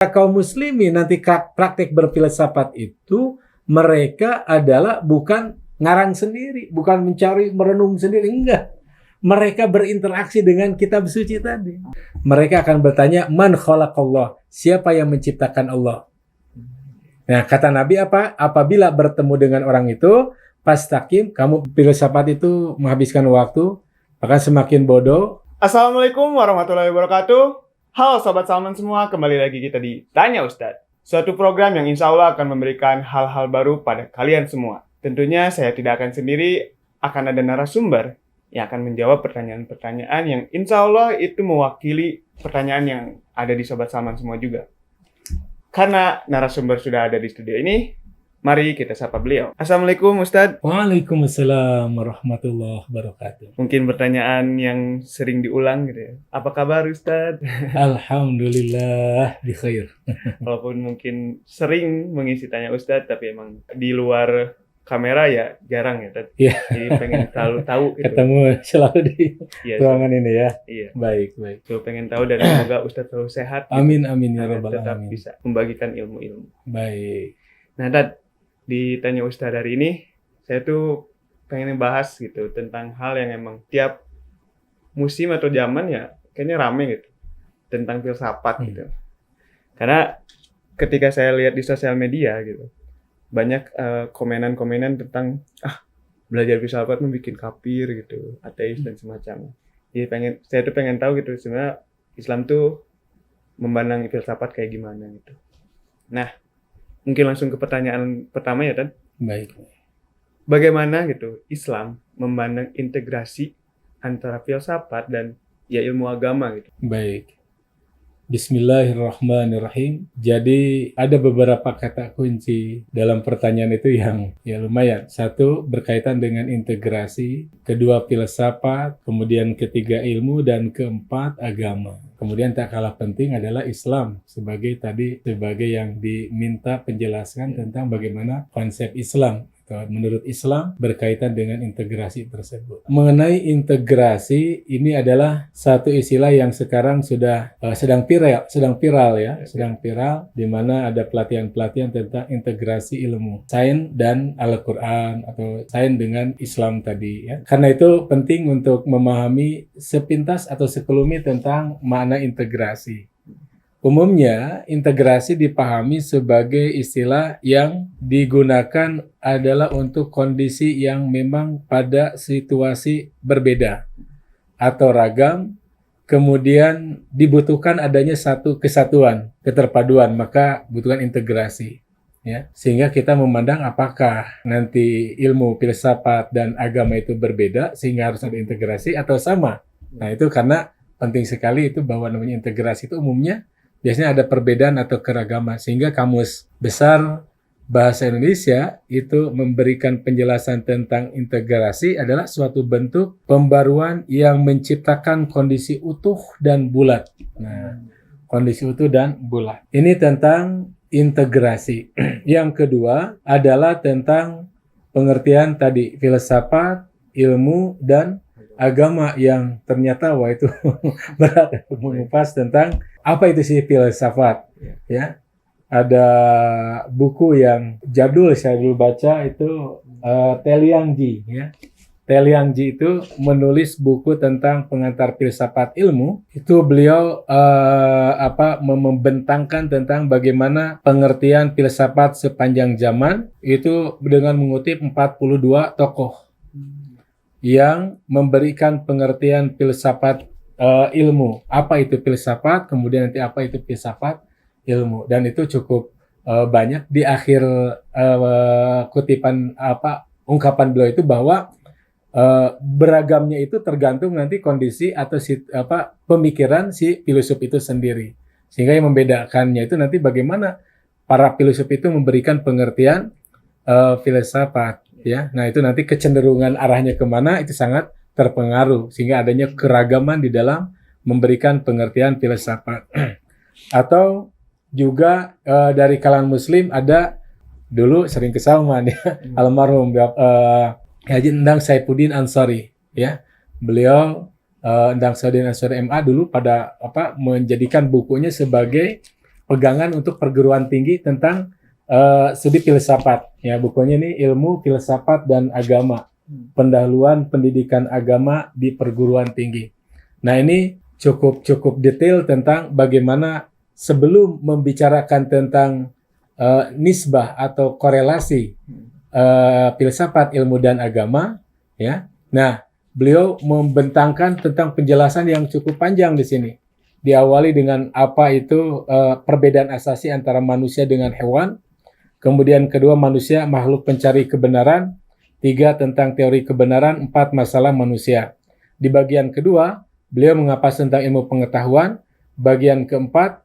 Kaum muslimin nanti praktek berfilsafat itu mereka adalah bukan ngarang sendiri, bukan mencari merenung sendiri, enggak. Mereka berinteraksi dengan kitab suci tadi. Mereka akan bertanya, man khalaqallah, siapa yang menciptakan Allah? Nah, kata Nabi apa? Apabila bertemu dengan orang itu, pastaqim, kamu filsafat itu menghabiskan waktu, akan semakin bodoh. Assalamualaikum warahmatullahi wabarakatuh. Halo Sobat Salman semua, kembali lagi kita di Tanya Ustadz. Suatu program yang insya Allah akan memberikan hal-hal baru pada kalian semua. Tentunya saya tidak akan sendiri, akan ada narasumber yang akan menjawab pertanyaan-pertanyaan yang insya Allah itu mewakili pertanyaan yang ada di Sobat Salman semua juga. Karena narasumber sudah ada di studio ini, mari kita sapa beliau. Assalamualaikum Ustadz. Waalaikumsalam warahmatullahi wabarakatuh. Mungkin pertanyaan yang sering diulang gitu ya. Apa kabar Ustadz? Alhamdulillah bi khair. Walaupun mungkin sering mengisi Tanya Ustadz, tapi emang di luar kamera ya jarang ya, Tad. Iya. Jadi pengen tahu gitu. Ketemu selalu di Iya, ruangan ini ya. iya. Baik. So pengen tahu dan semoga Ustadz selalu sehat. Amin amin ya Dan rabbal tetap alamin. bisa membagikan ilmu-ilmu. Baik. Nah, Tad, di Tanya Ustadz hari ini saya tuh pengen bahas gitu tentang hal yang emang tiap musim atau zaman ya kayaknya rame gitu tentang filsafat gitu. Karena ketika saya lihat di sosial media gitu banyak komenan-komenan tentang belajar filsafat membuat kafir gitu, ateis dan semacamnya. Jadi saya tuh pengen tahu gitu sebenarnya Islam tuh memandang filsafat kayak gimana gitu. Nah, mungkin langsung ke pertanyaan pertama ya, Tan. Baik. Bagaimana gitu Islam memandang integrasi antara filsafat dan ya ilmu agama gitu. Baik. Bismillahirrahmanirrahim. Jadi ada beberapa kata kunci dalam pertanyaan itu yang ya lumayan. Satu, berkaitan dengan integrasi. Kedua, filsafat. Kemudian ketiga, ilmu. Dan keempat, agama. Kemudian tak kalah penting adalah Islam sebagai yang diminta penjelasan tentang bagaimana konsep Islam. Menurut Islam berkaitan dengan integrasi tersebut. Mengenai integrasi, ini adalah satu istilah yang sekarang sudah sedang viral, di mana ada pelatihan-pelatihan tentang integrasi ilmu sains dan Al-Quran atau sains dengan Islam tadi. Ya. Karena itu penting untuk memahami sepintas atau sekelumit tentang makna integrasi. Umumnya, integrasi dipahami sebagai istilah yang digunakan adalah untuk kondisi yang memang pada situasi berbeda atau ragam, kemudian dibutuhkan adanya satu kesatuan, keterpaduan, maka butuhkan integrasi. Ya, sehingga kita memandang apakah nanti ilmu filsafat dan agama itu berbeda sehingga harus ada integrasi atau sama. Nah, itu karena penting sekali itu bahwa namanya integrasi itu umumnya biasanya ada perbedaan atau keragaman, sehingga Kamus Besar Bahasa Indonesia itu memberikan penjelasan tentang integrasi adalah suatu bentuk pembaruan yang menciptakan kondisi utuh dan bulat. Nah, kondisi utuh dan bulat. Ini tentang integrasi. Yang kedua adalah tentang pengertian tadi, filsafat, ilmu, dan agama yang ternyata itu berat mengupas tentang apa itu sih filsafat. Ya, ada buku yang jadul saya dulu baca itu Teliangji. Ya, Teliangji itu menulis buku tentang pengantar filsafat ilmu. Itu beliau membentangkan tentang bagaimana pengertian filsafat sepanjang zaman itu dengan mengutip 42 tokoh yang memberikan pengertian filsafat ilmu. Apa itu filsafat, kemudian nanti apa itu filsafat ilmu. Dan itu cukup banyak di akhir kutipan ungkapan beliau itu bahwa beragamnya itu tergantung nanti kondisi atau pemikiran si filosof itu sendiri. Sehingga yang membedakannya itu nanti bagaimana para filosof itu memberikan pengertian filsafat. Ya, nah itu nanti kecenderungan arahnya kemana itu sangat terpengaruh sehingga adanya keragaman di dalam memberikan pengertian filsafat. Atau juga dari kalangan Muslim ada dulu sering ke Salman ya, almarhum Haji Endang Saifuddin Ansori ya, beliau Endang Saifuddin Ansori MA dulu pada menjadikan bukunya sebagai pegangan untuk perguruan tinggi tentang studi filsafat. Ya, bukunya ini Ilmu Filsafat dan Agama, Pendahuluan Pendidikan Agama di Perguruan Tinggi. Nah, ini cukup detail tentang bagaimana sebelum membicarakan tentang nisbah atau korelasi filsafat, ilmu dan agama, ya. Nah, beliau membentangkan tentang penjelasan yang cukup panjang di sini. Diawali dengan apa itu perbedaan asasi antara manusia dengan hewan. Kemudian kedua, manusia makhluk pencari kebenaran. 3, tentang teori kebenaran. 4, masalah manusia. Di bagian kedua, beliau mengapas tentang ilmu pengetahuan. Bagian keempat,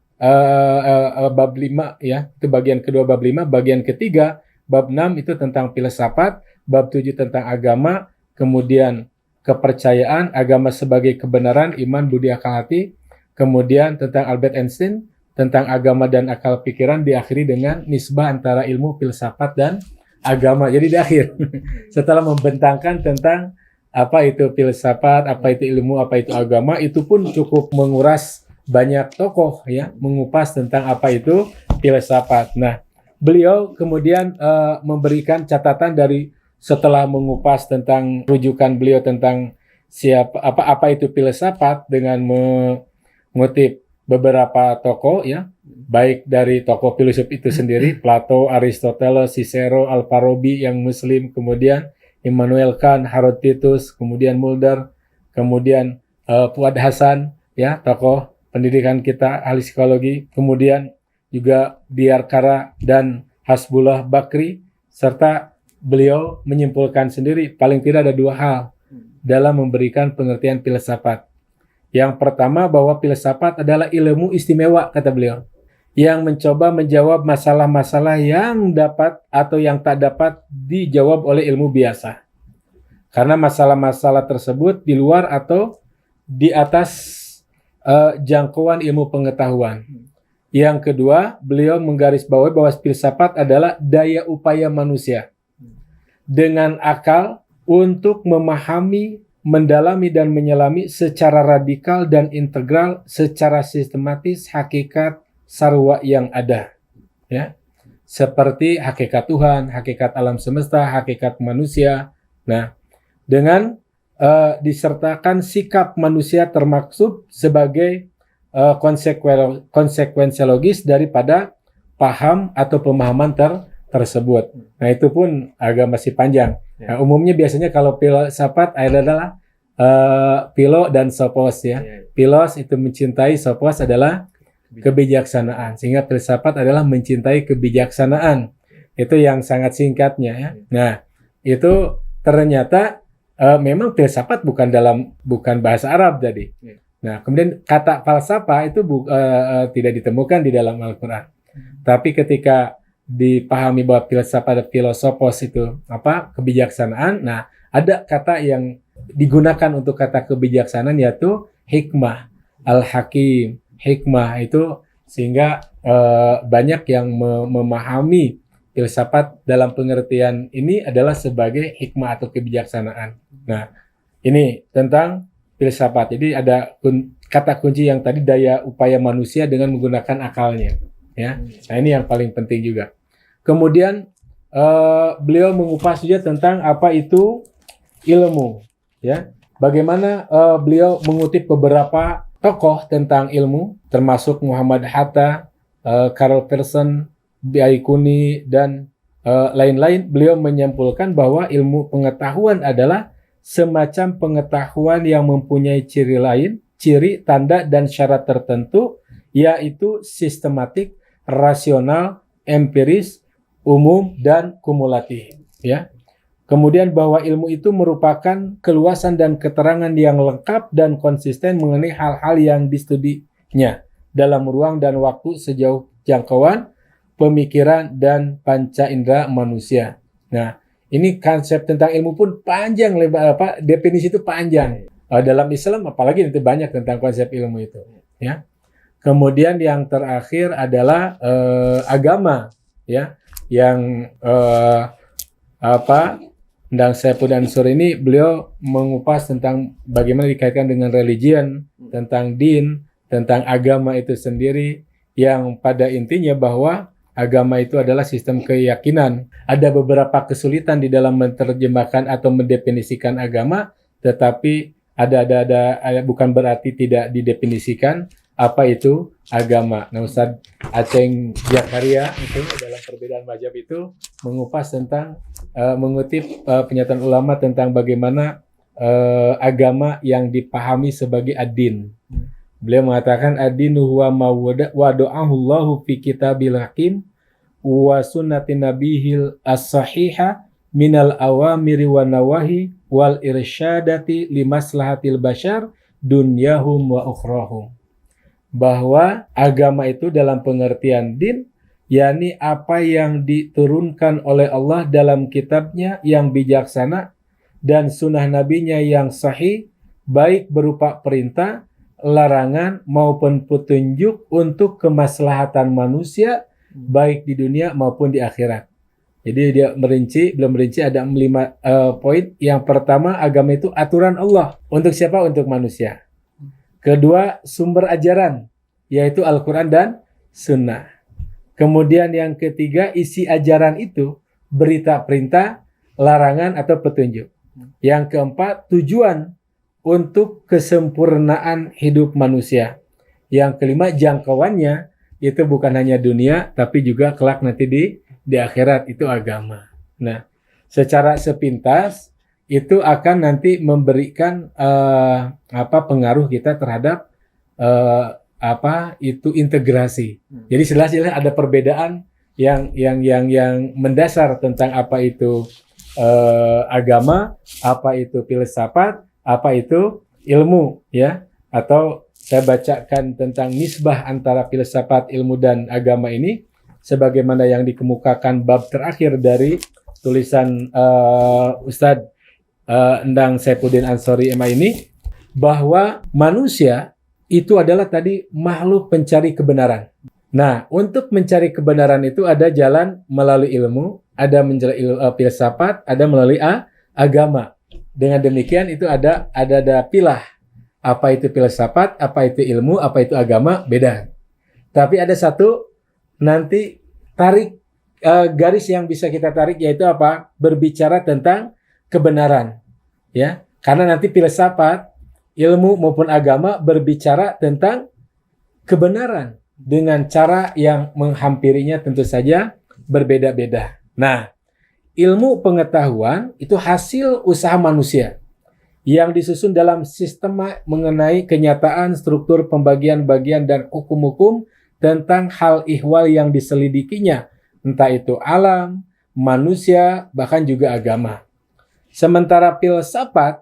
bab 5, ya, itu bagian kedua bab 5. Bagian ketiga, bab 6 itu tentang filsafat. Bab 7 tentang agama. Kemudian kepercayaan, agama sebagai kebenaran, iman, budi, akal hati. Kemudian tentang Albert Einstein, tentang agama dan akal pikiran, diakhiri dengan nisbah antara ilmu filsafat dan agama. Jadi di akhir, setelah membentangkan tentang apa itu filsafat, apa itu ilmu, apa itu agama, itu pun cukup menguras banyak tokoh, ya, mengupas tentang apa itu filsafat. Nah, beliau kemudian memberikan catatan dari setelah mengupas tentang rujukan beliau tentang apa itu filsafat dengan mengutip beberapa tokoh, ya, baik dari tokoh filsuf itu sendiri, Plato, Aristoteles, Cicero, Al-Farabi yang Muslim, kemudian Immanuel Kant, Herodotus, kemudian Mulder, kemudian Fuad Hasan, ya, tokoh pendidikan kita, ahli psikologi, kemudian juga Diyarkara dan Hasbullah Bakri, serta beliau menyimpulkan sendiri paling tidak ada 2 hal dalam memberikan pengertian filsafat. Yang pertama, bahwa filsafat adalah ilmu istimewa, kata beliau, yang mencoba menjawab masalah-masalah yang dapat atau yang tak dapat dijawab oleh ilmu biasa. Karena masalah-masalah tersebut di luar atau di atas jangkauan ilmu pengetahuan. Yang kedua, beliau menggarisbawahi bahwa filsafat adalah daya upaya manusia dengan akal untuk memahami, mendalami dan menyelami secara radikal dan integral, secara sistematis hakikat sarwa yang ada, ya, seperti hakikat Tuhan, hakikat alam semesta, hakikat manusia. Nah, dengan disertakan sikap manusia termaksud sebagai konsekuensi logis daripada paham atau pemahaman tersebut. Nah, itu pun agak masih panjang. Nah, umumnya biasanya kalau filsafat adalah philo dan sophos, ya. Philos itu mencintai, sophos adalah kebijaksanaan. Sehingga filsafat adalah mencintai kebijaksanaan. Itu yang sangat singkatnya, ya. Nah, itu ternyata memang filsafat bukan bahasa Arab tadi. Nah, kemudian kata falsafah itu tidak ditemukan di dalam Al-Qur'an. Tapi ketika dipahami bahwa filsafat, filosofos itu kebijaksanaan. Nah, ada kata yang digunakan untuk kata kebijaksanaan yaitu hikmah, al-hakim, hikmah itu, sehingga banyak yang memahami filsafat dalam pengertian ini adalah sebagai hikmah atau kebijaksanaan. Nah, ini tentang filsafat. Jadi ada kata kunci yang tadi, daya upaya manusia dengan menggunakan akalnya, ya. Nah, ini yang paling penting juga. Kemudian beliau mengupas juga tentang apa itu ilmu, ya. Bagaimana beliau mengutip beberapa tokoh tentang ilmu, termasuk Muhammad Hatta, Karl Pearson, Baiquni dan lain-lain. Beliau menyimpulkan bahwa ilmu pengetahuan adalah semacam pengetahuan yang mempunyai ciri lain, ciri, tanda dan syarat tertentu, yaitu sistematik, rasional, empiris, umum dan kumulatif, ya. Kemudian bahwa ilmu itu merupakan keluasan dan keterangan yang lengkap dan konsisten mengenai hal-hal yang distudinya dalam ruang dan waktu sejauh jangkauan pemikiran dan panca indera manusia. Nah, ini konsep tentang ilmu pun panjang, lebar, definisi itu panjang. Dalam Islam apalagi itu banyak tentang konsep ilmu itu, ya. Kemudian yang terakhir adalah agama, ya, yang Endang Saipul Ansur ini beliau mengupas tentang bagaimana dikaitkan dengan religion, tentang din, tentang agama itu sendiri, yang pada intinya bahwa agama itu adalah sistem keyakinan. Ada beberapa kesulitan di dalam menerjemahkan atau mendefinisikan agama, tetapi bukan berarti tidak didefinisikan apa itu agama. Nah, Ustadz Aceng Jakaria itu dalam perbedaan mazhab itu mengupas tentang mengutip pernyataan ulama tentang bagaimana agama yang dipahami sebagai ad-din. Beliau mengatakan ad-dinu huwa ma wada'ahu Allahu fi kitabil hakim wa sunnati nabihil as-sahihah minal awamiri wa nawahi wal irsyadati limaslahatil bashar dunyahum wa ukhrahum. Bahwa agama itu dalam pengertian din, yakni apa yang diturunkan oleh Allah dalam kitabnya yang bijaksana dan sunnah nabinya yang sahih, baik berupa perintah, larangan maupun petunjuk untuk kemaslahatan manusia baik di dunia maupun di akhirat. Jadi dia belum merinci ada 5 poin. Yang pertama, agama itu aturan Allah. Untuk siapa? Untuk manusia. Kedua, sumber ajaran, yaitu Al-Quran dan Sunnah. Kemudian yang ketiga, isi ajaran itu berita perintah, larangan atau petunjuk. Yang keempat, tujuan untuk kesempurnaan hidup manusia. Yang kelima, jangkauannya itu bukan hanya dunia, tapi juga kelak nanti di akhirat, itu agama. Nah, secara sepintas itu akan nanti memberikan pengaruh kita terhadap itu integrasi. Jadi jelas ada perbedaan yang mendasar tentang apa itu agama, apa itu filsafat, apa itu ilmu, ya. Atau saya bacakan tentang nisbah antara filsafat, ilmu dan agama ini sebagaimana yang dikemukakan bab terakhir dari tulisan Ustadz Endang Saifuddin Ansori MA ini, bahwa manusia itu adalah tadi makhluk pencari kebenaran. Nah, untuk mencari kebenaran itu ada jalan melalui ilmu, ada melalui filsafat, ada melalui agama. Dengan demikian itu ada pilah. Apa itu filsafat, apa itu ilmu, apa itu agama, beda. Tapi ada satu nanti garis yang bisa kita tarik, yaitu apa? Berbicara tentang kebenaran, ya. Karena nanti filsafat, ilmu maupun agama berbicara tentang kebenaran dengan cara yang menghampirinya tentu saja berbeda-beda. Nah, ilmu pengetahuan itu hasil usaha manusia yang disusun dalam sistem mengenai kenyataan, struktur, pembagian bagian dan hukum-hukum tentang hal ihwal yang diselidikinya, entah itu alam, manusia, bahkan juga agama. Sementara filsafat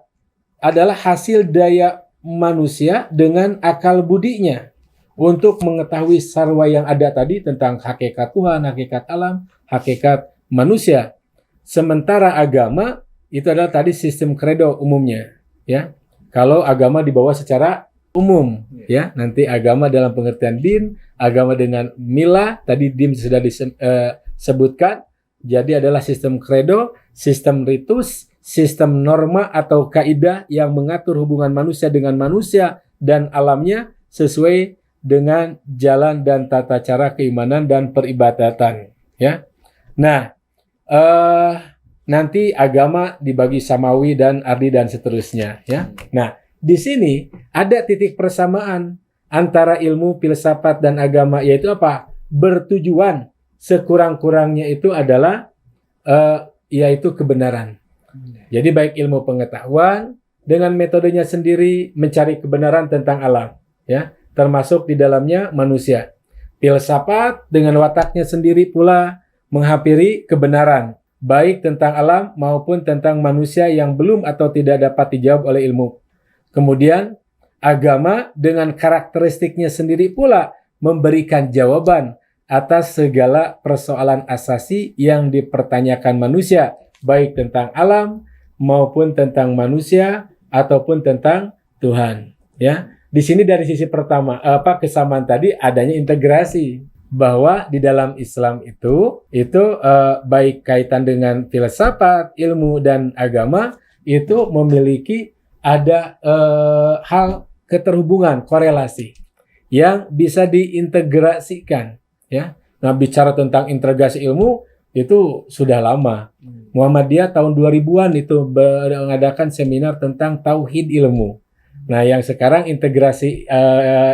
adalah hasil daya manusia dengan akal budinya untuk mengetahui sarwa yang ada tadi tentang hakikat Tuhan, hakikat alam, hakikat manusia. Sementara agama itu adalah tadi sistem kredo umumnya, ya. Kalau agama dibawa secara umum, ya. Nanti agama dalam pengertian din, agama dengan milah, tadi din sudah disebutkan. Jadi adalah sistem kredo, sistem ritus, sistem norma atau kaidah yang mengatur hubungan manusia dengan manusia dan alamnya sesuai dengan jalan dan tata cara keimanan dan peribadatan, ya. Nah, nanti agama dibagi samawi dan ardi dan seterusnya, ya. Nah, di sini ada titik persamaan antara ilmu, filsafat dan agama, yaitu apa? Bertujuan sekurang-kurangnya itu adalah yaitu kebenaran. Jadi baik ilmu pengetahuan dengan metodenya sendiri mencari kebenaran tentang alam, ya, termasuk di dalamnya manusia. Filsafat dengan wataknya sendiri pula menghampiri kebenaran, baik tentang alam maupun tentang manusia yang belum atau tidak dapat dijawab oleh ilmu. Kemudian agama dengan karakteristiknya sendiri pula memberikan jawaban atas segala persoalan asasi yang dipertanyakan manusia, baik tentang alam maupun tentang manusia ataupun tentang Tuhan, ya. Di sini dari sisi pertama kesamaan tadi adanya integrasi, bahwa di dalam Islam itu baik kaitan dengan filsafat, ilmu dan agama itu memiliki ada hal keterhubungan, korelasi. yang bisa diintegrasikan, ya. Nah, bicara tentang integrasi ilmu itu sudah lama. Muhammadiyah tahun 2000-an itu mengadakan seminar tentang tauhid ilmu. Nah, yang sekarang integrasi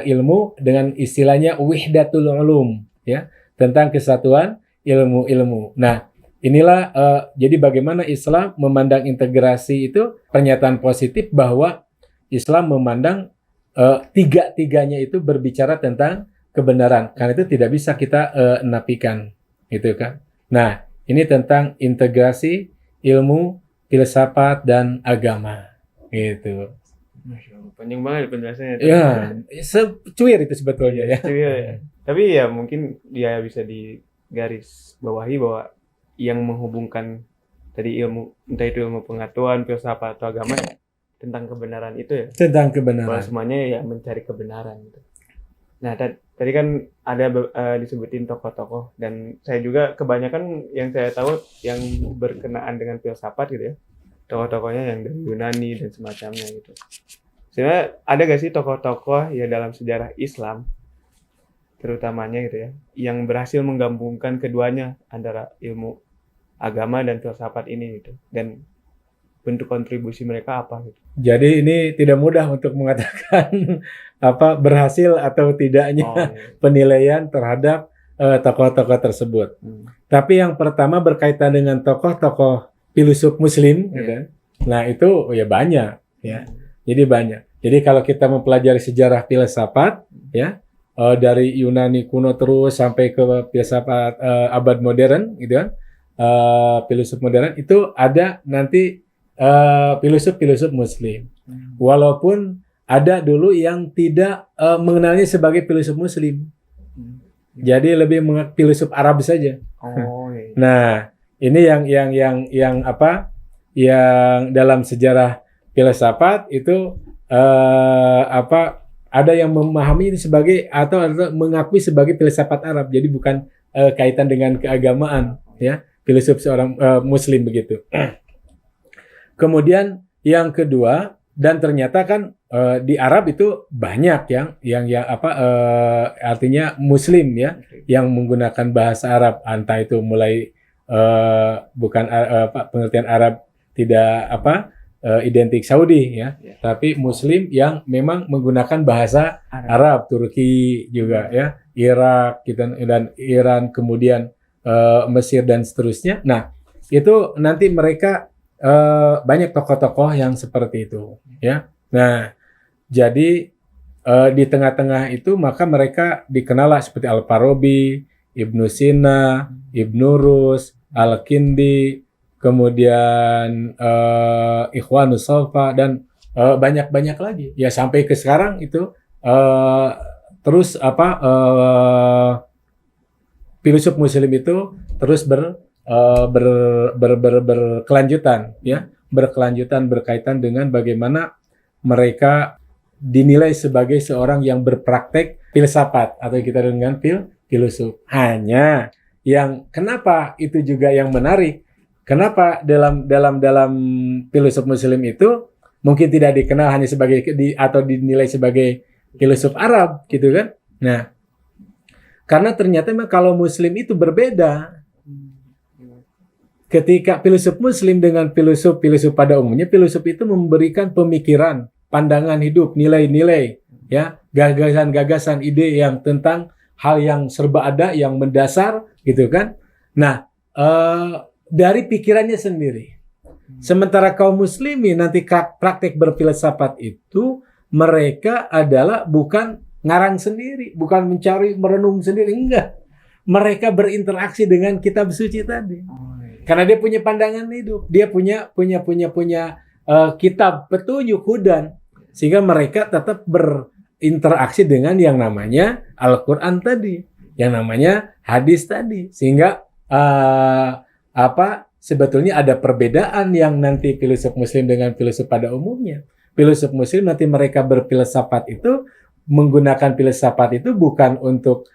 ilmu dengan istilahnya wihdatul ulum, ya, tentang kesatuan ilmu-ilmu. Nah, inilah jadi bagaimana Islam memandang integrasi itu pernyataan positif bahwa Islam memandang tiga-tiganya itu berbicara tentang kebenaran. Karena itu tidak bisa kita nafikan, gitu kan. Nah, ini tentang integrasi ilmu, filsafat dan agama, gitu. Masya Allah, panjang banget penjelasannya. Ya, secuir itu sebetulnya ya. Ya. Tapi ya mungkin dia bisa digaris bawahi bahwa yang menghubungkan tadi ilmu, entah itu ilmu pengetahuan, filsafat atau agama ya, tentang kebenaran itu ya. Tentang Bahwa kebenaran. semuanya ya mencari kebenaran gitu. Nah, tadi kan ada disebutin tokoh-tokoh dan saya juga kebanyakan yang saya tahu yang berkenaan dengan filsafat gitu ya. Tokoh-tokohnya yang dari Yunani dan semacamnya gitu. Sebenarnya ada gak sih tokoh-tokoh ya dalam sejarah Islam terutamanya gitu ya, yang berhasil menggabungkan keduanya antara ilmu agama dan filsafat ini gitu, dan bentuk kontribusi mereka apa gitu. Jadi ini tidak mudah untuk mengatakan apa berhasil atau tidaknya penilaian terhadap tokoh-tokoh tersebut. Tapi yang pertama berkaitan dengan tokoh-tokoh filsuf Muslim, gitu. Nah itu ya banyak, ya. Jadi banyak. Jadi kalau kita mempelajari sejarah filsafat, ya dari Yunani kuno terus sampai ke filsafat abad modern, gitu kan, filsuf modern itu ada nanti filsuf-filsuf Muslim. Walaupun ada dulu yang tidak mengenalnya sebagai filsuf Muslim. Jadi lebih filsuf Arab saja. Nah, ini yang apa? Yang dalam sejarah filsafat itu apa? Ada yang memahami ini sebagai atau mengakui sebagai filsafat Arab. Jadi bukan kaitan dengan keagamaan, ya. Filsuf seorang Muslim begitu. Kemudian yang kedua, dan ternyata kan di Arab itu banyak yang apa artinya Muslim ya, yang menggunakan bahasa Arab, entah itu mulai bukan pengertian Arab tidak apa identik Saudi ya, tapi Muslim yang memang menggunakan bahasa Arab, Turki juga ya, Irak dan Iran, kemudian Mesir dan seterusnya. Nah itu nanti mereka banyak tokoh-tokoh yang seperti itu, ya. Nah, jadi di tengah-tengah itu maka mereka dikenal seperti Al-Farabi, Ibnu Sina, Ibnu Rus, Al-Kindi, kemudian Ikhwanus Salfa dan banyak-banyak lagi. Ya sampai ke sekarang itu terus apa filsuf Muslim itu terus berkelanjutan ya, berkelanjutan berkaitan dengan bagaimana mereka dinilai sebagai seorang yang berpraktek filsafat atau kita dengan filsuf. Hanya yang kenapa itu juga yang menarik, kenapa dalam filsuf Muslim itu mungkin tidak dikenal hanya sebagai atau dinilai sebagai filsuf Arab gitu kan. Nah, karena ternyata memang kalau Muslim itu berbeda. Ketika filsuf Muslim dengan filsuf pada umumnya, filsuf itu memberikan pemikiran, pandangan hidup, nilai-nilai, ya, gagasan-gagasan, ide yang tentang hal yang serba ada, yang mendasar, gitu kan. Nah, dari pikirannya sendiri. Sementara kaum muslimin nanti praktek berfilsafat itu mereka adalah bukan ngarang sendiri, bukan mencari merenung sendiri, enggak. Mereka berinteraksi dengan kitab suci tadi. Karena dia punya pandangan hidup, dia punya kitab petunjuk hudan, sehingga mereka tetap berinteraksi dengan yang namanya Al-Quran tadi, yang namanya hadis tadi, sehingga sebetulnya ada perbedaan yang nanti filsuf Muslim dengan filsuf pada umumnya. Filsuf Muslim nanti mereka berfilsafat itu menggunakan filsafat itu bukan untuk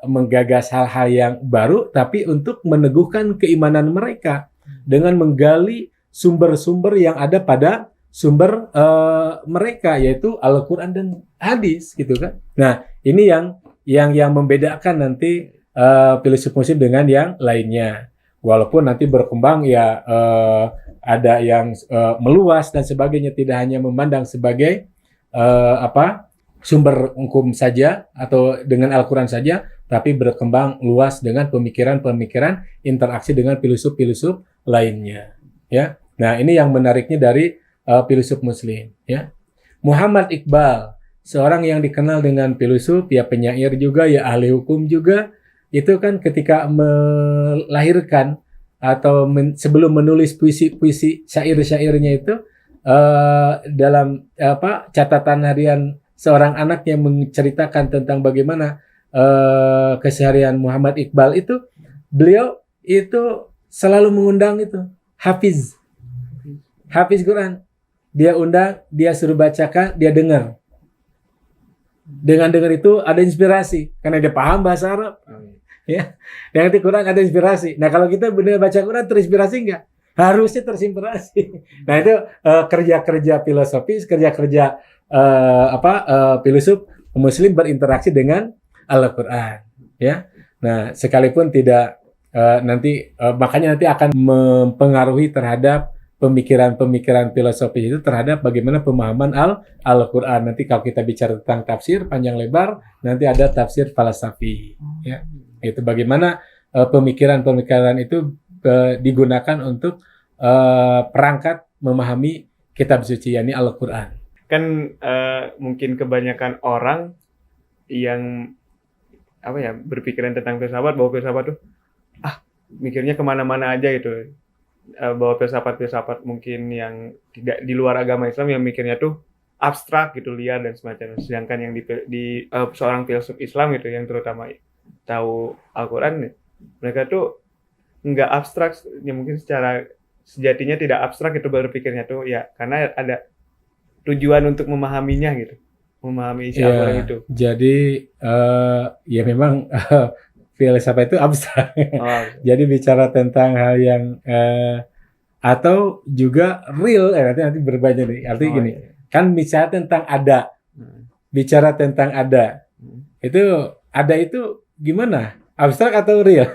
menggagas hal-hal yang baru, tapi untuk meneguhkan keimanan mereka dengan menggali sumber-sumber yang ada pada sumber mereka, yaitu Al-Quran dan hadis gitu kan. Nah, ini yang membedakan nanti filsuf muslim dengan yang lainnya. Walaupun nanti berkembang ya ada yang meluas dan sebagainya, tidak hanya memandang sebagai sumber hukum saja atau dengan Al-Quran saja, tapi berkembang luas dengan pemikiran-pemikiran interaksi dengan filsuf-filsuf lainnya. Ya, nah ini yang menariknya dari filsuf muslim. Ya, Muhammad Iqbal, seorang yang dikenal dengan filsuf, ya penyair juga, ya ahli hukum juga, itu kan ketika melahirkan atau sebelum menulis puisi-puisi syair-syairnya itu dalam catatan harian seorang anak yang menceritakan tentang bagaimana keseharian Muhammad Iqbal itu, beliau itu selalu mengundang itu Hafiz Quran. Dia undang, dia suruh bacakan, dia dengar. Dengan dengar itu ada inspirasi karena dia paham bahasa Arab. Ya, dengan ngerti Quran ada inspirasi. Nah, kalau kita benar baca Quran terinspirasi enggak? Harusnya terinspirasi. Nah, itu kerja-kerja filosofis, kerja-kerja filsuf muslim berinteraksi dengan Al-Quran, ya. Nah, sekalipun tidak makanya nanti akan mempengaruhi terhadap pemikiran-pemikiran filosofis itu terhadap bagaimana pemahaman Al-Quran. Nanti kalau kita bicara tentang tafsir panjang lebar, nanti ada tafsir falsafi, ya. Itu bagaimana pemikiran-pemikiran itu digunakan untuk perangkat memahami kitab suci, yakni Al-Quran. Kan mungkin kebanyakan orang yang berpikiran tentang filsafat, bahwa filsafat tuh mikirnya kemana-mana aja gitu. Bahwa filsafat mungkin yang tidak di luar agama Islam yang mikirnya tuh abstrak gitu, liar dan semacamnya. Sedangkan yang di seorang filsuf Islam gitu yang terutama tahu Al-Quran, mereka tuh nggak abstrak, ya mungkin secara sejatinya tidak abstrak itu berpikirnya tuh ya karena ada tujuan untuk memahaminya gitu, memahami isi Al-Quran itu. Jadi ya memang filsafat itu abstrak. Jadi bicara tentang hal yang atau juga real, nanti berbeda nih. Artinya gini, kan bicara tentang ada, bicara tentang ada, itu gimana? Abstrak atau real?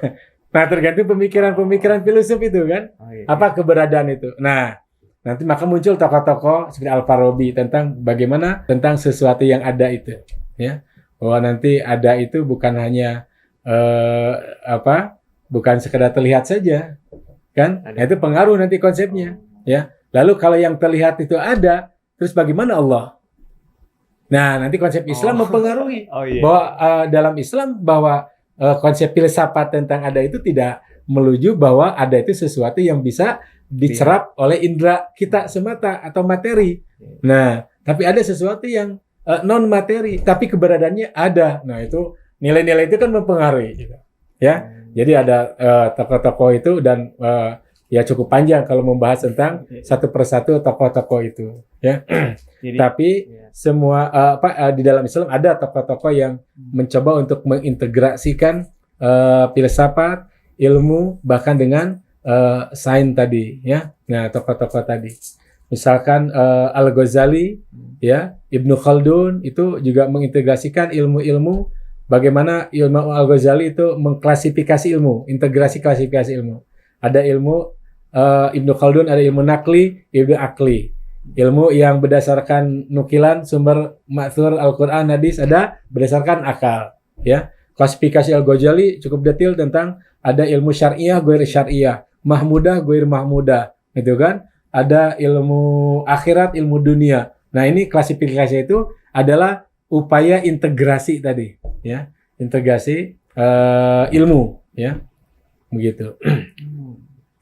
Nah, tergantung pemikiran filsuf itu kan, apa keberadaan itu. Nah, nanti maka muncul tokoh-tokoh seperti Al-Farabi tentang bagaimana tentang sesuatu yang ada itu, ya. Bahwa nanti ada itu bukan hanya bukan sekedar terlihat saja, kan? Nah, itu pengaruh nanti konsepnya, ya. Lalu kalau yang terlihat itu ada, terus bagaimana Allah? Nah, nanti konsep Islam mempengaruhi bahwa dalam Islam bahwa konsep filsafat tentang ada itu tidak menuju bahwa ada itu sesuatu yang bisa dicerap oleh indera kita semata atau materi. Nah, tapi ada sesuatu yang non materi, tapi keberadaannya ada. Nah, itu nilai-nilai itu kan mempengaruhi, gitu. Ya. Jadi ada tokoh-tokoh itu dan ya cukup panjang kalau membahas tentang satu persatu tokoh-tokoh itu, ya. Jadi, tapi semua di dalam Islam ada tokoh-tokoh yang mencoba untuk mengintegrasikan filsafat, ilmu bahkan dengan sains tadi, ya. Nah, tokoh-tokoh tadi, misalkan Al-Ghazali, ya, Ibnu Khaldun itu juga mengintegrasikan ilmu-ilmu. Bagaimana ilmu Al-Ghazali itu mengklasifikasi ilmu, integrasi klasifikasi ilmu. Ada ilmu Ibnu Khaldun, ada ilmu nakli, ilmu akli. Ilmu yang berdasarkan nukilan sumber ma'thur Al-Quran, hadis, ada berdasarkan akal, ya. Klasifikasi Al-Ghazali cukup detail tentang ada ilmu syariah, ghair syariah, mahmudah, ghair mahmudah, gitu kan? Ada ilmu akhirat, ilmu dunia. Nah, ini klasifikasi itu adalah upaya integrasi tadi, ya. Integrasi ilmu, ya. Begitu.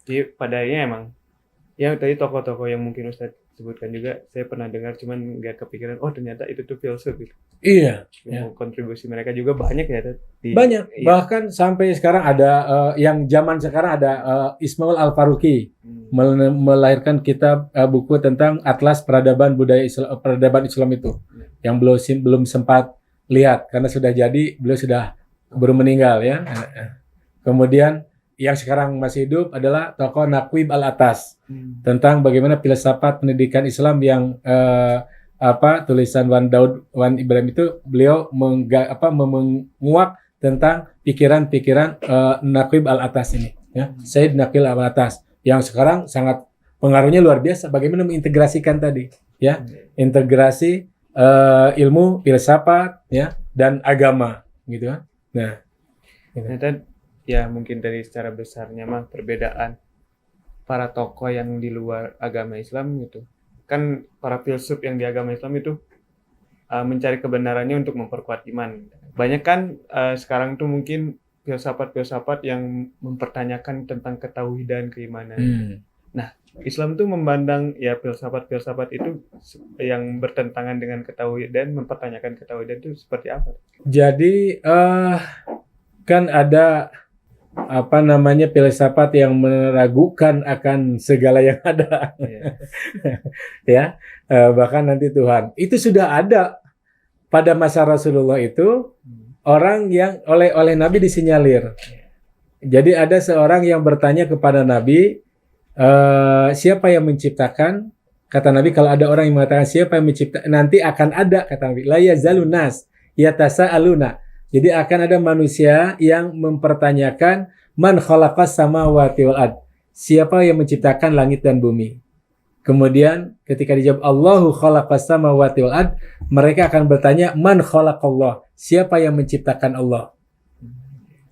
Jadi padanya emang ya tadi tokoh-tokoh yang mungkin Ustadz sebutkan juga saya pernah dengar, cuman nggak kepikiran ternyata itu tuh filsuf gitu. Iya. Kontribusi mereka juga banyak ya. Banyak. Iya. Bahkan sampai sekarang ada yang zaman sekarang ada Ismail Al-Faruqi melahirkan kitab buku tentang Atlas Peradaban Budaya Islam, Peradaban Islam itu yang belum sempat lihat karena sudah jadi, beliau sudah baru meninggal, ya. Kemudian yang sekarang masih hidup adalah tokoh Naqib Al-Atas tentang bagaimana filsafat pendidikan Islam yang tulisan Wan Daud Wan Ibrahim itu beliau menguak tentang pikiran-pikiran Naqib Al-Atas ini, ya. Said Naqib Al-Atas yang sekarang sangat pengaruhnya luar biasa, bagaimana mengintegrasikan tadi, ya, integrasi ilmu filsafat, ya, dan agama, gitu kan. Nah, ternyata ya mungkin dari secara besarnya mah perbedaan para tokoh yang di luar agama Islam gitu. Kan para filsuf yang di agama Islam itu mencari kebenarannya untuk memperkuat iman. Banyak kan sekarang tuh mungkin filsafat-filsafat yang mempertanyakan tentang ketauhidan, keimanan. Nah, Islam tuh memandang ya filsafat-filsafat itu yang bertentangan dengan ketauhidan, mempertanyakan ketauhidan itu seperti apa? Jadi kan ada filsafat yang meragukan akan segala yang ada, ya, bahkan nanti Tuhan. Itu sudah ada pada masa Rasulullah itu, orang yang oleh Nabi disinyalir. Jadi ada seorang yang bertanya kepada Nabi, siapa yang menciptakan? Kata Nabi, kalau ada orang yang mengatakan siapa yang menciptakan, nanti akan ada, kata Nabi, la yazalun nas yatasaaluna. Jadi akan ada manusia yang mempertanyakan man khalaqas samawati wal ard. Siapa yang menciptakan langit dan bumi? Kemudian ketika dijawab Allahu khalaqas samawati wal ard, mereka akan bertanya man khalaqallah. Siapa yang menciptakan Allah?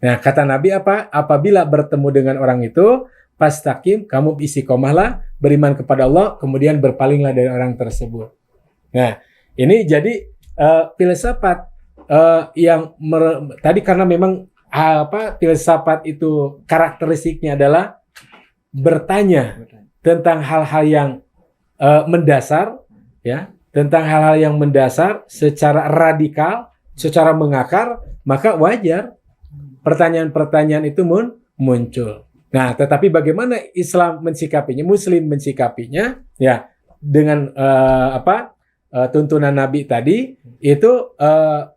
Nah, kata Nabi apa? Apabila bertemu dengan orang itu, fastaqim, kamu istiqomahlah, beriman kepada Allah, kemudian berpalinglah dari orang tersebut. Nah, ini jadi filsafat tadi karena memang filsafat itu karakteristiknya adalah bertanya tentang hal-hal yang mendasar, ya, tentang hal-hal yang mendasar secara radikal, secara mengakar, maka wajar pertanyaan-pertanyaan itu muncul. Nah, tetapi bagaimana Islam mensikapinya, Muslim mensikapinya, ya, dengan tuntunan Nabi tadi, itu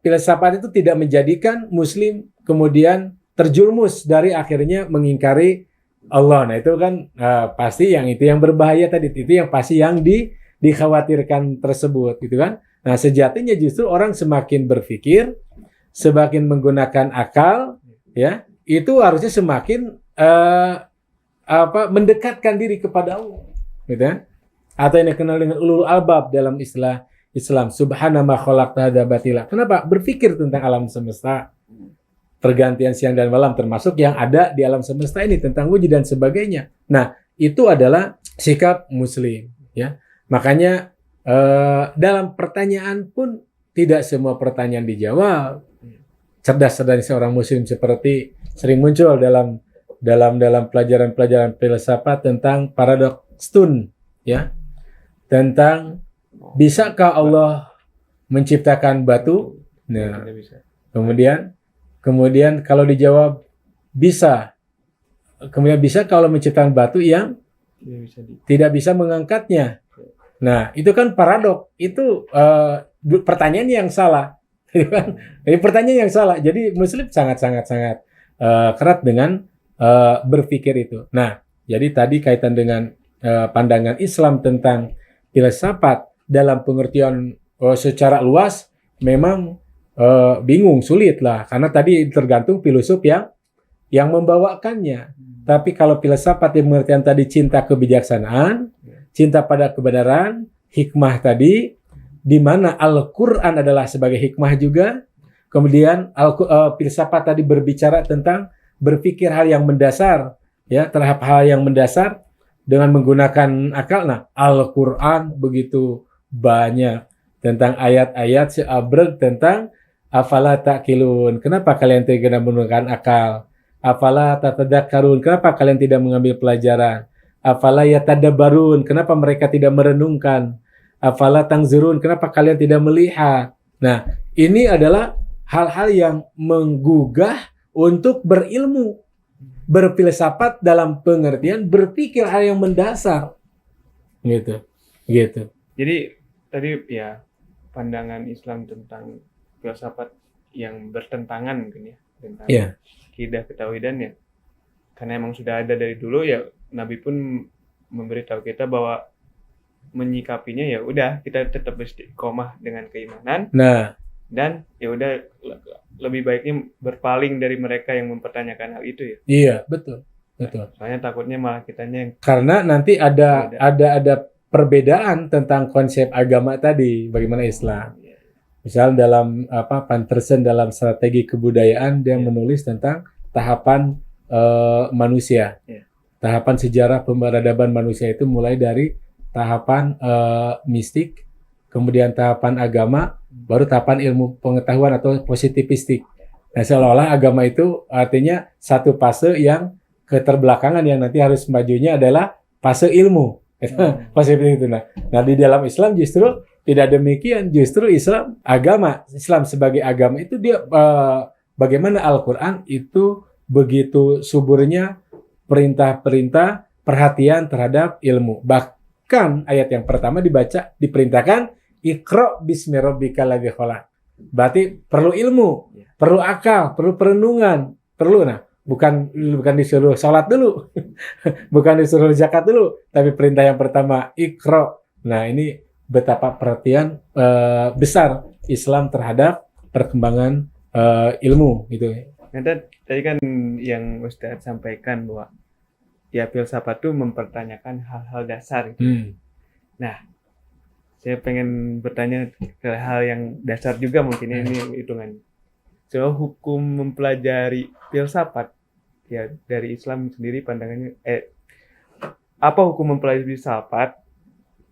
filsafat itu tidak menjadikan Muslim kemudian terjerumus dari akhirnya mengingkari Allah. Nah, itu kan pasti yang itu yang berbahaya tadi, itu yang pasti yang dikhawatirkan tersebut, gitu kan. Nah, sejatinya justru orang semakin berpikir, semakin menggunakan akal, ya, itu harusnya semakin mendekatkan diri kepada Allah, gitu kan. Atau yang dikenal dengan ulul albab dalam istilah Islam, subhana ma khalaqta hadza batila. Kenapa? Berpikir tentang alam semesta, pergantian siang dan malam, termasuk yang ada di alam semesta ini, tentang wujud dan sebagainya. Nah, itu adalah sikap Muslim, ya. Makanya dalam pertanyaan pun tidak semua pertanyaan dijawab. Cerdas-cerdas seorang Muslim seperti sering muncul dalam pelajaran-pelajaran filsafat tentang paradoks stun, ya, tentang bisakah Allah menciptakan batu? Nah, kemudian kalau dijawab bisa, kemudian bisa kalau menciptakan batu yang tidak bisa mengangkatnya. Nah, itu kan paradoks, itu pertanyaan yang salah. Jadi pertanyaan yang salah. Jadi Muslim sangat kerat dengan berpikir itu. Nah, jadi tadi kaitan dengan pandangan Islam tentang filsafat dalam pengertian secara luas memang bingung, sulit lah, karena tadi tergantung filosof yang membawakannya. Tapi kalau filsafat yang pengertian tadi cinta kebijaksanaan, cinta pada kebenaran, hikmah tadi, di mana Al-Quran adalah sebagai hikmah juga. Kemudian filsafat tadi berbicara tentang berpikir hal yang mendasar, ya, terhadap hal yang mendasar dengan menggunakan akal. Nah, Al-Quran begitu banyak tentang ayat-ayat seabrek tentang afala ta'qilun. Kenapa kalian tidak menggunakan akal? Afala tatadakkarun. Kenapa kalian tidak mengambil pelajaran? Afala yatadabbarun. Kenapa mereka tidak merenungkan? Afala tangzurun. Kenapa kalian tidak melihat? Nah, ini adalah hal-hal yang menggugah untuk berilmu, berfilsafat dalam pengertian berpikir hal yang mendasar, gitu. Jadi tadi ya pandangan Islam tentang filsafat yang bertentangan mungkin ya tentang akidah ketauhidan ya. karena emang sudah ada dari dulu ya, Nabi pun memberitahu kita bahwa menyikapinya ya udah kita tetap istiqomah dengan keimanan Nah, dan ya udah lebih baiknya berpaling dari mereka yang mempertanyakan hal itu ya. iya, betul. Betul. Soalnya takutnya malah kitanya yang Karena nanti ada beda. ada perbedaan tentang konsep agama tadi, bagaimana Islam. Iya. Misal dalam Panterson dalam strategi kebudayaan dia menulis tentang tahapan manusia. Iya. Tahapan sejarah pemberadaban manusia itu mulai dari tahapan mistik, kemudian tahapan agama, baru tahapan ilmu pengetahuan atau positivistik. Nah, seolah-olah agama itu artinya satu fase yang keterbelakangan yang nanti harus majunya adalah fase ilmu. Positif itu. Nah, di dalam Islam justru tidak demikian. Justru Islam sebagai agama itu dia bagaimana Al-Qur'an itu begitu suburnya perintah-perintah perhatian terhadap ilmu. Bahkan ayat yang pertama diperintahkan Iqra bismi rabbikal ladzi khalaq. Berarti perlu ilmu, perlu akal, perlu perenungan, perlu bukan disuruh sholat dulu, bukan disuruh zakat dulu, tapi perintah yang pertama Iqra. Nah, ini betapa perhatian besar Islam terhadap perkembangan ilmu gitu. Tadi kan yang Ustadz sampaikan bahwa ya filsafat itu mempertanyakan hal-hal dasar gitu. Nah, saya pengen bertanya ke hal yang dasar juga mungkin ini hitungan. Soal hukum mempelajari filsafat ya dari Islam sendiri pandangannya apa hukum mempelajari filsafat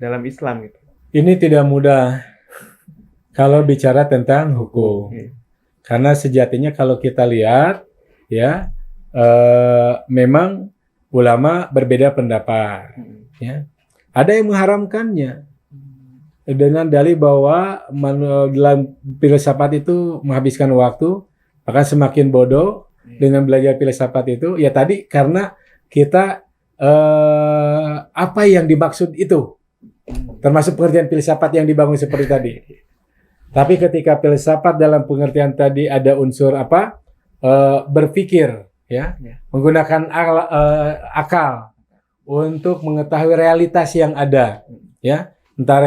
dalam Islam gitu. Ini tidak mudah kalau bicara tentang hukum. Karena sejatinya kalau kita lihat ya memang ulama berbeda pendapat ya. Ada yang mengharamkannya dengan dalih bahwa dalam filsafat itu menghabiskan waktu, bahkan semakin bodoh dengan belajar filsafat itu. Ya tadi karena kita apa yang dimaksud itu, termasuk pengertian filsafat yang dibangun seperti tadi. Tapi ketika filsafat dalam pengertian tadi ada unsur berpikir, ya, menggunakan akal untuk mengetahui realitas yang ada, ya. Entah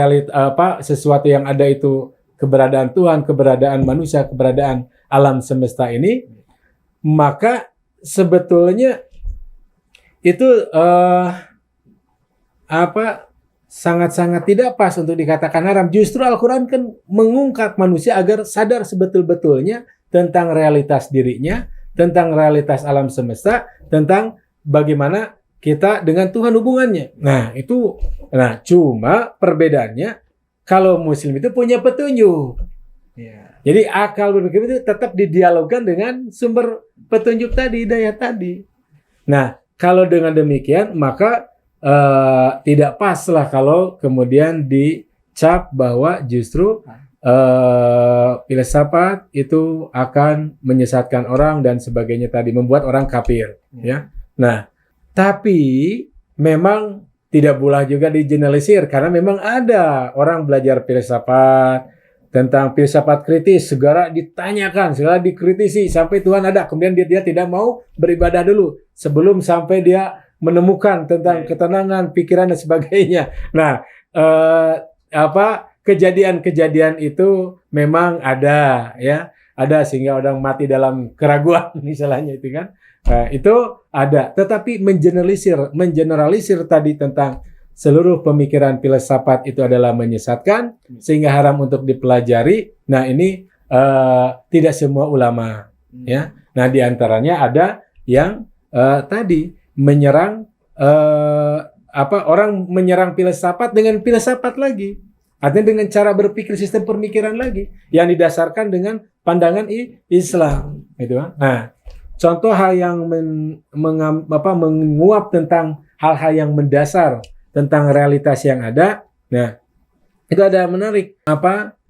sesuatu yang ada itu keberadaan Tuhan, keberadaan manusia, keberadaan alam semesta ini, maka sebetulnya itu sangat-sangat tidak pas untuk dikatakan haram. Justru Al-Quran kan mengungkap manusia agar sadar sebetul-betulnya tentang realitas dirinya, tentang realitas alam semesta, tentang bagaimana kita dengan Tuhan hubungannya. Nah, cuma perbedaannya kalau Muslim itu punya petunjuk. Jadi akal berpikir itu tetap didialogkan dengan sumber petunjuk tadi, hidayah tadi. Nah, kalau dengan demikian maka tidak pas lah kalau kemudian dicap bahwa justru filsafat itu akan menyesatkan orang dan sebagainya tadi, membuat orang kafir. Ya. Nah, tapi memang tidak pula juga digeneralisir karena memang ada orang belajar filsafat tentang filsafat kritis, segera ditanyakan, segera dikritisi sampai Tuhan ada, kemudian dia tidak mau beribadah dulu sebelum sampai dia menemukan tentang ketenangan pikiran dan sebagainya. Nah, kejadian-kejadian itu memang ada, ya, ada sehingga orang mati dalam keraguan misalnya itu kan. Itu ada, tetapi mengeneralisir tadi tentang seluruh pemikiran filsafat itu adalah menyesatkan sehingga haram untuk dipelajari. Nah, ini tidak semua ulama, ya. Nah, diantaranya ada yang tadi menyerang orang menyerang filsafat dengan filsafat lagi, artinya dengan cara berpikir, sistem pemikiran lagi yang didasarkan dengan pandangan Islam, gitu. Nah, contoh hal yang menguap tentang hal-hal yang mendasar tentang realitas yang ada. Nah, itu ada menarik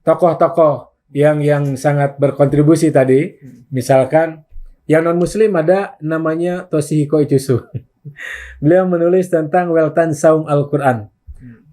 tokoh-tokoh yang sangat berkontribusi tadi. Misalkan yang non muslim ada namanya Toshihiko Itsusu. Beliau menulis tentang Weltan Saung Al-Quran,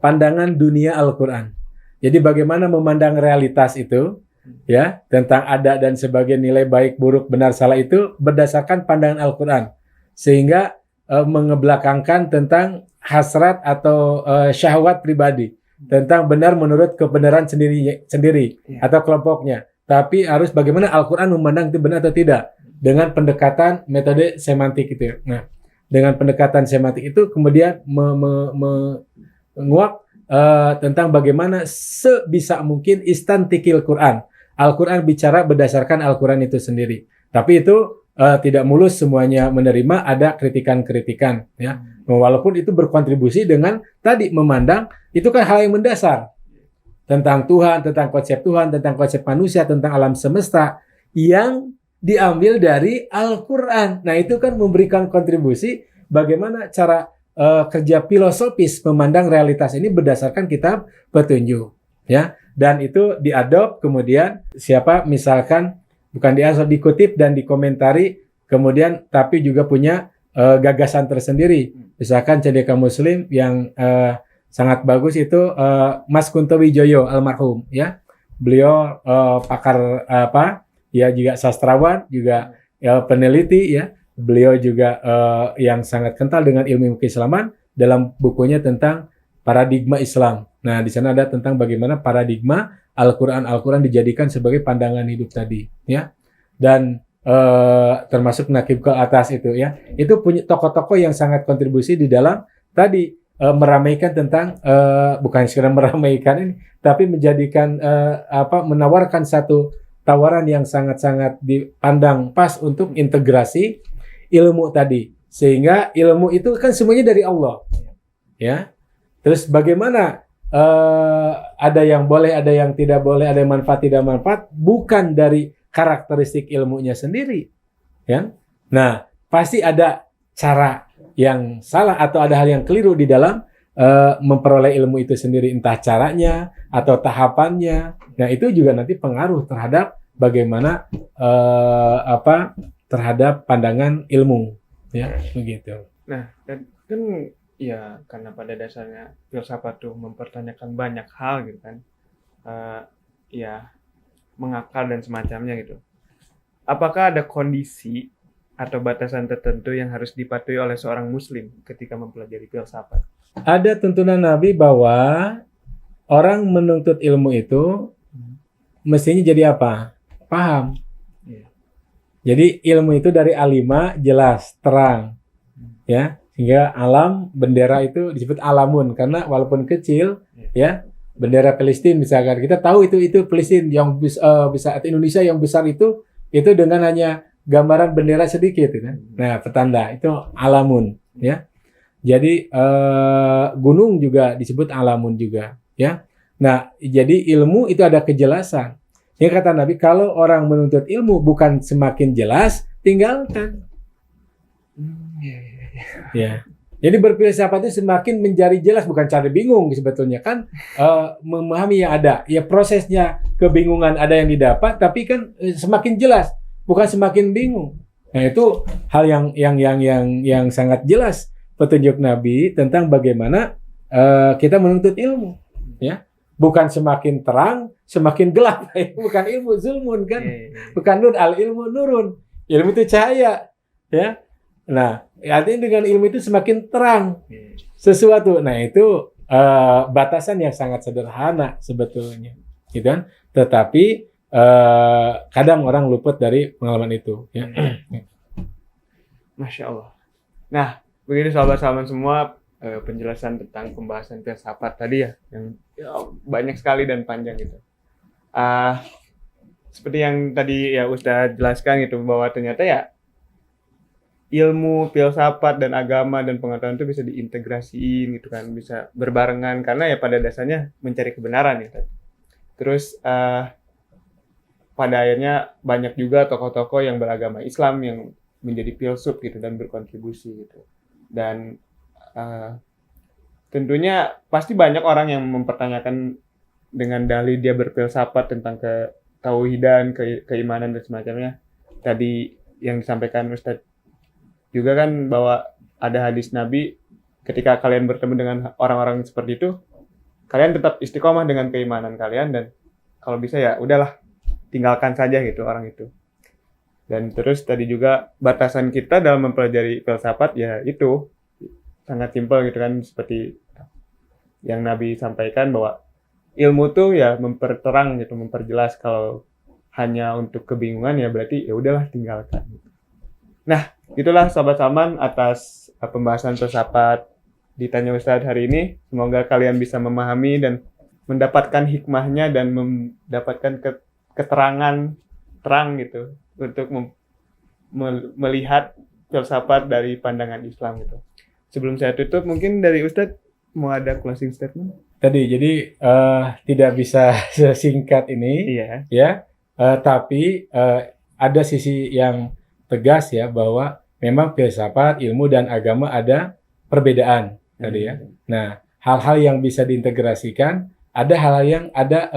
pandangan dunia Al-Quran. Jadi bagaimana memandang realitas itu, ya, tentang ada dan sebagian nilai baik, buruk, benar, salah itu berdasarkan pandangan Al-Quran. sehingga mengebelakangkan tentang hasrat atau syahwat pribadi, tentang benar menurut kebenaran sendiri atau kelompoknya. Tapi harus bagaimana Al-Quran memandang itu benar atau tidak dengan pendekatan metode semantik itu. Nah, dengan pendekatan semantik itu kemudian menguak tentang bagaimana sebisa mungkin istantikil Quran. Al-Quran bicara berdasarkan Al-Quran itu sendiri. Tapi itu tidak mulus semuanya menerima, ada kritikan-kritikan, ya. Walaupun itu berkontribusi dengan tadi memandang itu kan hal yang mendasar tentang Tuhan, tentang konsep manusia, tentang alam semesta yang diambil dari Al-Quran. Nah, itu kan memberikan kontribusi bagaimana cara kerja filosofis memandang realitas ini berdasarkan kitab petunjuk, ya. Dan itu diadop kemudian misalkan bukan diasal, dikutip dan dikomentari, kemudian tapi juga punya gagasan tersendiri. Misalkan Cendekia Muslim yang sangat bagus itu Mas Kunto Wijoyo almarhum, ya. Beliau pakar ya juga sastrawan, juga peneliti, ya. Beliau juga yang sangat kental dengan ilmu keislaman dalam bukunya tentang paradigma Islam. Nah, di sana ada tentang bagaimana paradigma Al-Quran dijadikan sebagai pandangan hidup tadi, ya. Dan termasuk Nakib ke atas itu, ya. Itu punya tokoh-tokoh yang sangat kontribusi di dalam tadi meramaikan tentang bukan sekedar meramaikan ini, tapi menjadikan menawarkan satu tawaran yang sangat-sangat dipandang pas untuk integrasi ilmu tadi. Sehingga ilmu itu kan semuanya dari Allah, ya. Terus bagaimana ada yang boleh, ada yang tidak boleh, ada yang manfaat tidak manfaat, bukan dari karakteristik ilmunya sendiri, ya. Nah, pasti ada cara yang salah atau ada hal yang keliru di dalam memperoleh ilmu itu sendiri, entah caranya atau tahapannya. Nah, itu juga nanti pengaruh terhadap bagaimana terhadap pandangan ilmu, ya, begitu. Nah, dan kan ya karena pada dasarnya filsafat tuh mempertanyakan banyak hal gitu kan, ya mengakar dan semacamnya gitu. Apakah ada kondisi atau batasan tertentu yang harus dipatuhi oleh seorang muslim ketika mempelajari filsafat? Ada tuntunan Nabi bahwa orang menuntut ilmu itu mestinya jadi apa? Paham. Jadi ilmu itu dari alima, jelas, terang, ya. Sehingga alam, bendera itu disebut alamun karena walaupun kecil, ya, bendera Palestina misalkan kita tahu itu Palestina yang bisa atau Indonesia yang besar itu dengan hanya gambaran bendera sedikit, ya. Nah, petanda itu alamun, ya. Jadi gunung juga disebut alamun juga, ya. Nah, jadi ilmu itu ada kejelasan. Yang kata Nabi, kalau orang menuntut ilmu bukan semakin jelas, tinggalkan. Ya. Jadi berfilsafat itu semakin mencari jelas, bukan cari bingung sebetulnya kan, memahami yang ada. Ya prosesnya kebingungan ada yang didapat, tapi kan semakin jelas, bukan semakin bingung. Nah, itu hal yang sangat jelas petunjuk Nabi tentang bagaimana kita menuntut ilmu, ya. Bukan semakin terang, semakin gelap. Bukan ilmu zulmun kan, bukan nur, al ilmu nurun. Ilmu itu cahaya, ya. Nah, artinya dengan ilmu itu semakin terang sesuatu. Nah, itu batasan yang sangat sederhana sebetulnya, gitu kan? Tetapi kadang orang luput dari pengalaman itu, ya. Masya Allah. Nah, begini sahabat-sahabat semua, penjelasan tentang pembahasan filsafat tadi ya, yang banyak sekali dan panjang gitu. Seperti yang tadi ya Ustadz jelaskan gitu, bahwa ternyata ya ilmu filsafat dan agama dan pengetahuan itu bisa diintegrasiin gitu kan, bisa berbarengan karena ya pada dasarnya mencari kebenaran ya. Terus pada akhirnya banyak juga tokoh-tokoh yang beragama Islam yang menjadi filsuf gitu dan berkontribusi gitu. Dan tentunya pasti banyak orang yang mempertanyakan dengan dalih dia berfilsafat tentang ketauhidan, keimanan dan semacamnya. Tadi yang disampaikan Ustadz juga kan bahwa ada hadis Nabi, ketika kalian bertemu dengan orang-orang seperti itu, kalian tetap istiqomah dengan keimanan kalian dan kalau bisa ya udahlah tinggalkan saja gitu orang itu. Dan terus tadi juga batasan kita dalam mempelajari filsafat ya itu sangat simpel gitu kan, seperti yang Nabi sampaikan bahwa ilmu tuh ya memperterang gitu, memperjelas. Kalau hanya untuk kebingungan ya berarti ya udahlah tinggalkan. Nah, itulah Sobat Salman atas pembahasan filsafat di Tanya Ustadz hari ini. Semoga kalian bisa memahami dan mendapatkan hikmahnya dan mendapatkan keterangan terang gitu untuk melihat filsafat dari pandangan Islam gitu. Sebelum saya tutup, mungkin dari Ustadz mau ada closing statement? Tadi jadi tidak bisa sesingkat ini, Iya. ya. Tapi ada sisi yang tegas ya bahwa memang filsafat, ilmu dan agama ada perbedaan tadi ya. Nah, hal-hal yang bisa diintegrasikan, ada hal-hal yang ada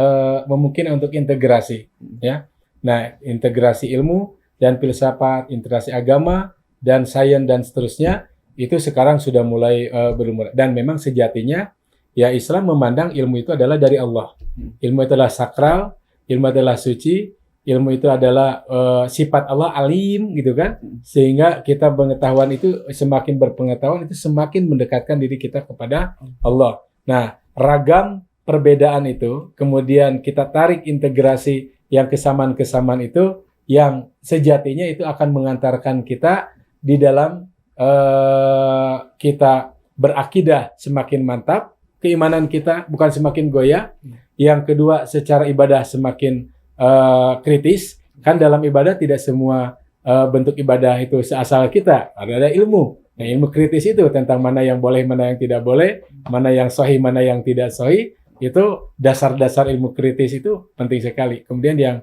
memungkinkan untuk integrasi ya. Nah, integrasi ilmu dan filsafat, integrasi agama dan sains dan seterusnya itu sekarang sudah mulai berumur, dan memang sejatinya ya Islam memandang ilmu itu adalah dari Allah. Ilmu itu adalah sakral, ilmu adalah suci, ilmu itu adalah sifat Allah alim gitu kan, sehingga kita pengetahuan itu semakin berpengetahuan itu semakin mendekatkan diri kita kepada Allah. Nah, ragam perbedaan itu kemudian kita tarik integrasi yang kesamaan-kesamaan itu yang sejatinya itu akan mengantarkan kita di dalam kita berakidah semakin mantap, keimanan kita bukan semakin goyah. Yang kedua, secara ibadah semakin kritis. Kan dalam ibadah tidak semua bentuk ibadah itu seasal kita, ada ilmu. Nah, ilmu kritis itu tentang mana yang boleh, mana yang tidak boleh, mana yang sahih, mana yang tidak sahih, itu dasar-dasar ilmu kritis itu penting sekali. Kemudian yang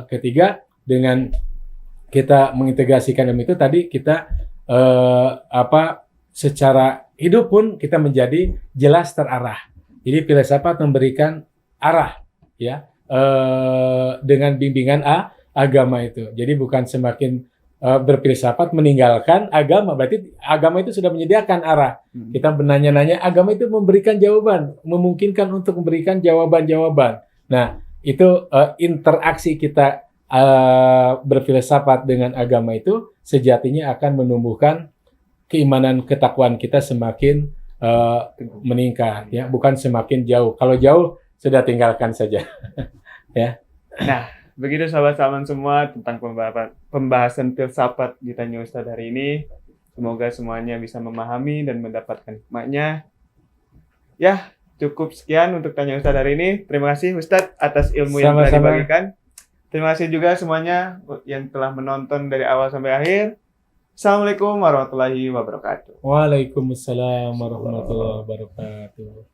ketiga, dengan kita mengintegrasikan ilmu itu tadi kita secara hidup pun kita menjadi jelas terarah. Jadi filsafat memberikan arah ya dengan bimbingan agama itu. Jadi bukan semakin berfilsafat meninggalkan agama, berarti agama itu sudah menyediakan arah. Kita menanya-nanya, agama itu memberikan jawaban, memungkinkan untuk memberikan jawaban-jawaban. Nah, itu interaksi kita berfilsafat dengan agama itu sejatinya akan menumbuhkan keimanan ketakwaan kita semakin meningkat ya, bukan semakin jauh. Kalau jauh sudah tinggalkan saja. Ya. Nah, begitu Sahabat Salman semua tentang pembahasan filsafat di Tanya Ustadz hari ini. Semoga semuanya bisa memahami dan mendapatkan hikmahnya. Ya, cukup sekian untuk Tanya Ustadz hari ini. Terima kasih Ustadz atas ilmu yang telah dibagikan. Terima kasih juga semuanya yang telah menonton dari awal sampai akhir. Assalamualaikum warahmatullahi wabarakatuh. Waalaikumsalam warahmatullahi wabarakatuh.